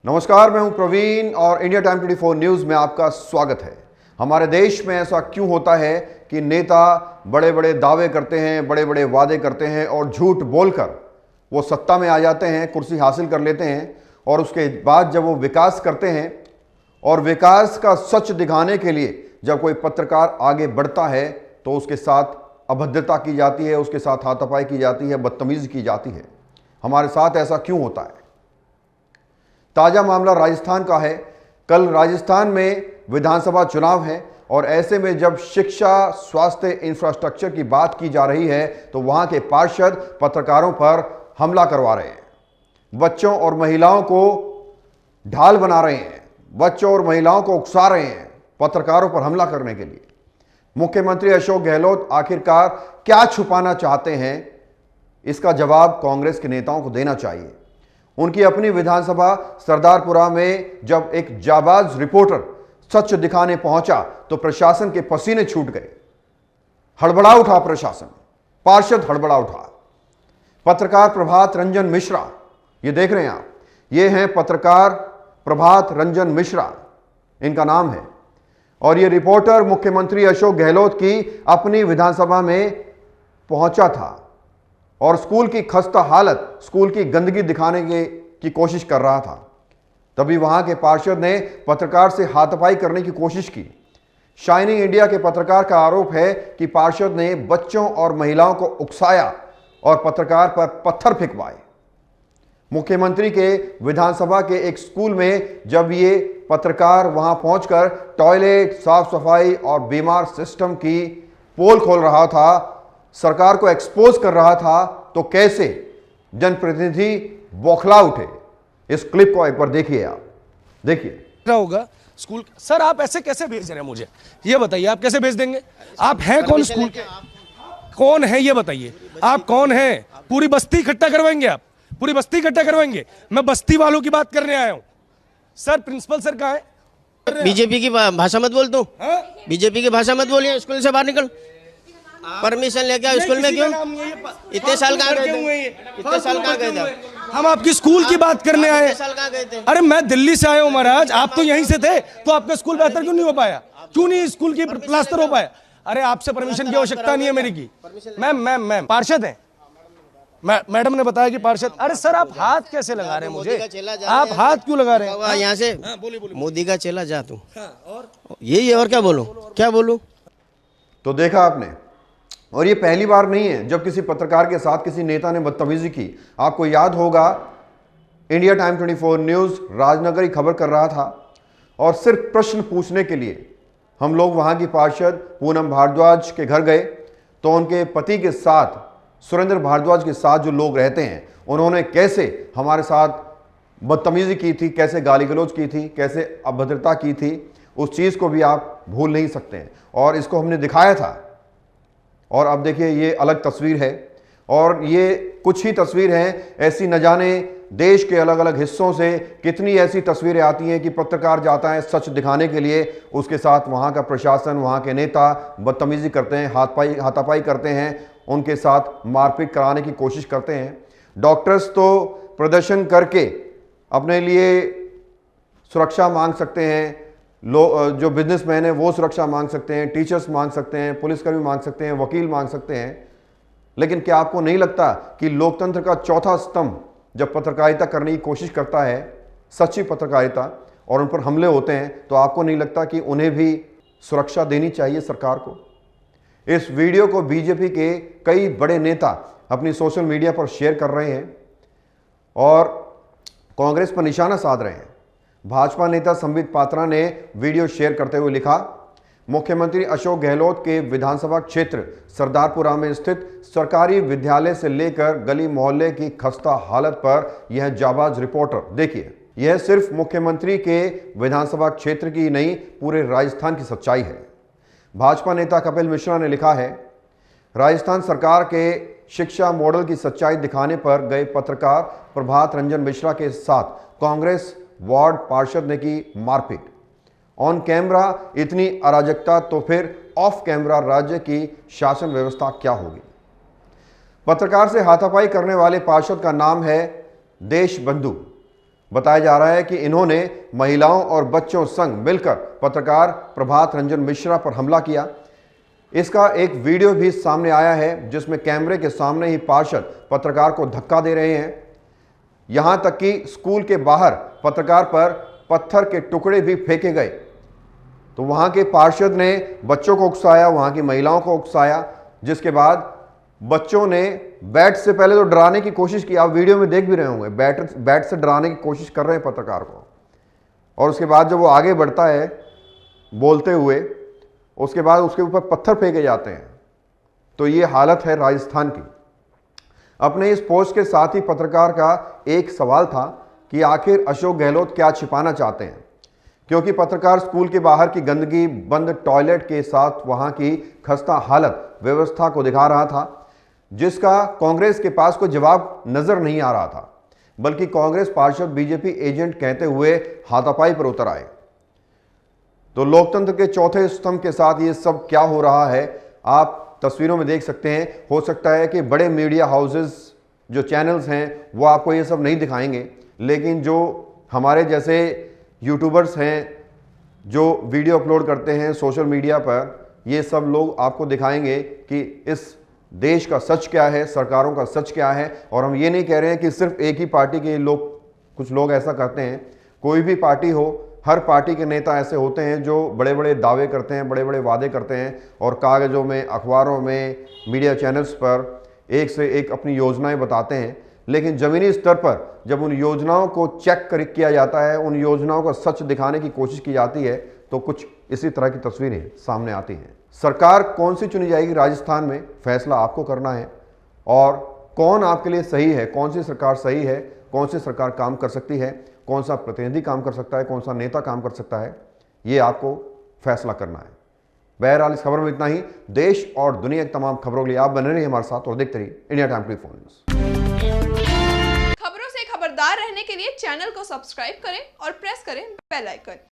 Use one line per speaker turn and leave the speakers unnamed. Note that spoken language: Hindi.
नमस्कार, मैं हूं प्रवीण और इंडिया टाइम 24 न्यूज़ में आपका स्वागत है। हमारे देश में ऐसा क्यों होता है कि नेता बड़े बड़े दावे करते हैं, बड़े बड़े वादे करते हैं और झूठ बोलकर वो सत्ता में आ जाते हैं, कुर्सी हासिल कर लेते हैं और उसके बाद जब वो विकास करते हैं और विकास का सच दिखाने के लिए जब कोई पत्रकार आगे बढ़ता है तो उसके साथ अभद्रता की जाती है, उसके साथ हाथापाई की जाती है, बदतमीजी की जाती है। हमारे साथ ऐसा क्यों होता है? ताजा मामला राजस्थान का है। कल राजस्थान में विधानसभा चुनाव है और ऐसे में जब शिक्षा, स्वास्थ्य, इंफ्रास्ट्रक्चर की बात की जा रही है तो वहां के पार्षद पत्रकारों पर हमला करवा रहे हैं, बच्चों और महिलाओं को ढाल बना रहे हैं, बच्चों और महिलाओं को उकसा रहे हैं पत्रकारों पर हमला करने के लिए। मुख्यमंत्री अशोक गहलोत आखिरकार क्या छुपाना चाहते हैं, इसका जवाब कांग्रेस के नेताओं को देना चाहिए। उनकी अपनी विधानसभा सरदारपुरा में जब एक जाबाज रिपोर्टर सच दिखाने पहुंचा तो प्रशासन के पसीने छूट गए, हड़बड़ा उठा प्रशासन, पार्षद हड़बड़ा उठा। पत्रकार प्रभात रंजन मिश्रा, ये देख रहे हैं आप, ये हैं पत्रकार प्रभात रंजन मिश्रा, इनका नाम है। और ये रिपोर्टर मुख्यमंत्री अशोक गहलोत की अपनी विधानसभा में पहुंचा था और स्कूल की खस्ता हालत, स्कूल की गंदगी दिखाने की कोशिश कर रहा था। तभी वहां के पार्षद ने पत्रकार से हाथापाई करने की कोशिश की। शाइनिंग इंडिया के पत्रकार का आरोप है कि पार्षद ने बच्चों और महिलाओं को उकसाया और पत्रकार पर पत्थर फेंकवाए। मुख्यमंत्री के विधानसभा के एक स्कूल में जब ये पत्रकार वहां पहुंचकर टॉयलेट, साफ सफाई और बीमार सिस्टम की पोल खोल रहा था, सरकार को एक्सपोज कर रहा था, तो कैसे जनप्रतिनिधि बौखला उठे। इस क्लिप को एक बार देखिए, आप देखिए।
होगा स्कूल सर, आप ऐसे कैसे भेज रहे हैं मुझे? ये बताइए, आप कैसे भेज देंगे? आप हैं कौन? स्कूल के कौन है ये बताइए। आप कौन हैं? पूरी बस्ती इकट्ठा करवाएंगे? आप पूरी बस्ती इकट्ठा करवाएंगे? मैं बस्ती वालों की बात करने आया हूं सर। प्रिंसिपल सर कहाँ है?
बीजेपी की भाषा मत बोल तू, बीजेपी की भाषा मत बोलिए। स्कूल से बाहर निकल, परमिशन लेके आओ। स्कूल में क्यों इतने साल कहाँ गए थे? इतने साल कहाँ गए थे?
हम आपकी स्कूल की बात करने आए।
साल कहाँ गए थे?
अरे मैं दिल्ली से आया हूँ महाराज, आप तो यहीं से थे, तो आपका स्कूल बेहतर क्यों नहीं हो पाया? क्यों नहीं स्कूल की प्लास्टर हो पाया? अरे आपसे परमिशन की आवश्यकता नहीं है मेरी की। मैम पार्षद हैं, मैडम ने बताया कि पार्षद। अरे सर, आप हाथ कैसे लगा रहे हैं मुझे? आप हाथ क्यों लगा रहे हैं?
यहाँ से मोदी का चेला जा तू। यही है, और क्या बोलूं, क्या बोलूं?
तो देखा आपने, और ये पहली बार नहीं है जब किसी पत्रकार के साथ किसी नेता ने बदतमीजी की। आपको याद होगा, इंडिया टाइम 24 न्यूज़ राजनगर ही खबर कर रहा था और सिर्फ प्रश्न पूछने के लिए हम लोग वहाँ की पार्षद पूनम भारद्वाज के घर गए तो उनके पति के साथ, सुरेंद्र भारद्वाज के साथ जो लोग रहते हैं, उन्होंने कैसे हमारे साथ बदतमीजी की थी, कैसे गाली गलौज की थी, कैसे अभद्रता की थी, उस चीज़ को भी आप भूल नहीं सकते हैं और इसको हमने दिखाया था। और अब देखिए, ये अलग तस्वीर है और ये कुछ ही तस्वीर हैं, ऐसी न जाने देश के अलग अलग हिस्सों से कितनी ऐसी तस्वीरें आती हैं कि पत्रकार जाता है सच दिखाने के लिए, उसके साथ वहाँ का प्रशासन, वहाँ के नेता बदतमीजी करते हैं, हाथापाई करते हैं, उनके साथ मारपीट कराने की कोशिश करते हैं। डॉक्टर्स तो प्रदर्शन करके अपने लिए सुरक्षा मांग सकते हैं, जो बिजनेसमैन है वो सुरक्षा मांग सकते हैं, टीचर्स मांग सकते हैं, पुलिसकर्मी मांग सकते हैं, वकील मांग सकते हैं। लेकिन क्या आपको नहीं लगता कि लोकतंत्र का चौथा स्तंभ जब पत्रकारिता करने की कोशिश करता है, सच्ची पत्रकारिता, और उन पर हमले होते हैं, तो आपको नहीं लगता कि उन्हें भी सुरक्षा देनी चाहिए सरकार को? इस वीडियो को बीजेपी के कई बड़े नेता अपनी सोशल मीडिया पर शेयर कर रहे हैं और कांग्रेस पर निशाना साध रहे हैं। भाजपा नेता संबित पात्रा ने वीडियो शेयर करते हुए लिखा, मुख्यमंत्री अशोक गहलोत के विधानसभा क्षेत्र सरदारपुरा में स्थित सरकारी विद्यालय से लेकर गली मोहल्ले की खस्ता हालत पर यह जाबाज रिपोर्टर। देखिए, यह सिर्फ मुख्यमंत्री के विधानसभा क्षेत्र की नहीं, पूरे राजस्थान की सच्चाई है। भाजपा नेता कपिल मिश्रा ने लिखा है, राजस्थान सरकार के शिक्षा मॉडल की सच्चाई दिखाने पर गए पत्रकार प्रभात रंजन मिश्रा के साथ कांग्रेस वार्ड पार्षद ने की मारपीट। ऑन कैमरा इतनी अराजकता तो फिर ऑफ कैमरा राज्य की शासन व्यवस्था क्या होगी? पत्रकार से हाथापाई करने वाले पार्षद का नाम है देशबंधु। बताया जा रहा है कि इन्होंने महिलाओं और बच्चों संग मिलकर पत्रकार प्रभात रंजन मिश्रा पर हमला किया। इसका एक वीडियो भी सामने आया है जिसमें कैमरे के सामने ही पार्षद पत्रकार को धक्का दे रहे हैं। यहां तक कि स्कूल के बाहर पत्रकार पर पत्थर के टुकड़े भी फेंके गए। तो वहां के पार्षद ने बच्चों को उकसाया, वहां की महिलाओं को उकसाया, जिसके बाद बच्चों ने बैट से पहले तो डराने की कोशिश की। आप वीडियो में देख भी रहे होंगे, बैट से डराने की कोशिश कर रहे हैं पत्रकार को। और उसके बाद जब वो आगे बढ़ता है बोलते हुए, उसके बाद उसके ऊपर पत्थर फेंके जाते हैं। तो ये हालत है राजस्थान की। अपने इस पोस्ट के साथ ही पत्रकार का एक सवाल था कि आखिर अशोक गहलोत क्या छिपाना चाहते हैं, क्योंकि पत्रकार स्कूल के बाहर की गंदगी, बंद टॉयलेट के साथ वहां की खस्ता हालत व्यवस्था को दिखा रहा था, जिसका कांग्रेस के पास कोई जवाब नजर नहीं आ रहा था, बल्कि कांग्रेस पार्षद बीजेपी एजेंट कहते हुए हाथापाई पर उतर आए। तो लोकतंत्र के चौथे स्तंभ के साथ ये सब क्या हो रहा है आप तस्वीरों में देख सकते हैं। हो सकता है कि बड़े मीडिया हाउसेस जो चैनल्स हैं वो आपको ये सब नहीं दिखाएंगे, लेकिन जो हमारे जैसे यूट्यूबर्स हैं जो वीडियो अपलोड करते हैं सोशल मीडिया पर, ये सब लोग आपको दिखाएंगे कि इस देश का सच क्या है, सरकारों का सच क्या है। और हम ये नहीं कह रहे हैं कि सिर्फ एक ही पार्टी के लोग, कुछ लोग ऐसा करते हैं। कोई भी पार्टी हो, हर पार्टी के नेता ऐसे होते हैं जो बड़े बड़े दावे करते हैं, बड़े बड़े वादे करते हैं और कागज़ों में, अखबारों में, मीडिया चैनल्स पर एक से एक अपनी योजनाएं बताते हैं। लेकिन ज़मीनी स्तर पर जब उन योजनाओं को चेक किया जाता है, उन योजनाओं का सच दिखाने की कोशिश की जाती है, तो कुछ इसी तरह की तस्वीरें सामने आती हैं। सरकार कौन सी चुनी जाएगी राजस्थान में, फैसला आपको करना है। और कौन आपके लिए सही है, कौन सी सरकार सही है, कौन सी सरकार काम कर सकती है, कौन सा प्रतिनिधि काम कर सकता है, कौन सा नेता काम कर सकता है, ये आपको फैसला करना है। बहरहाल इस खबर में इतना ही। देश और दुनिया की तमाम खबरों के लिए आप बने रहिए हमारे साथ और देखते रहिए इंडिया टाइम 24 न्यूज़।
खबरों से खबरदार रहने के लिए चैनल को सब्सक्राइब करें और प्रेस करें बेल आइकन।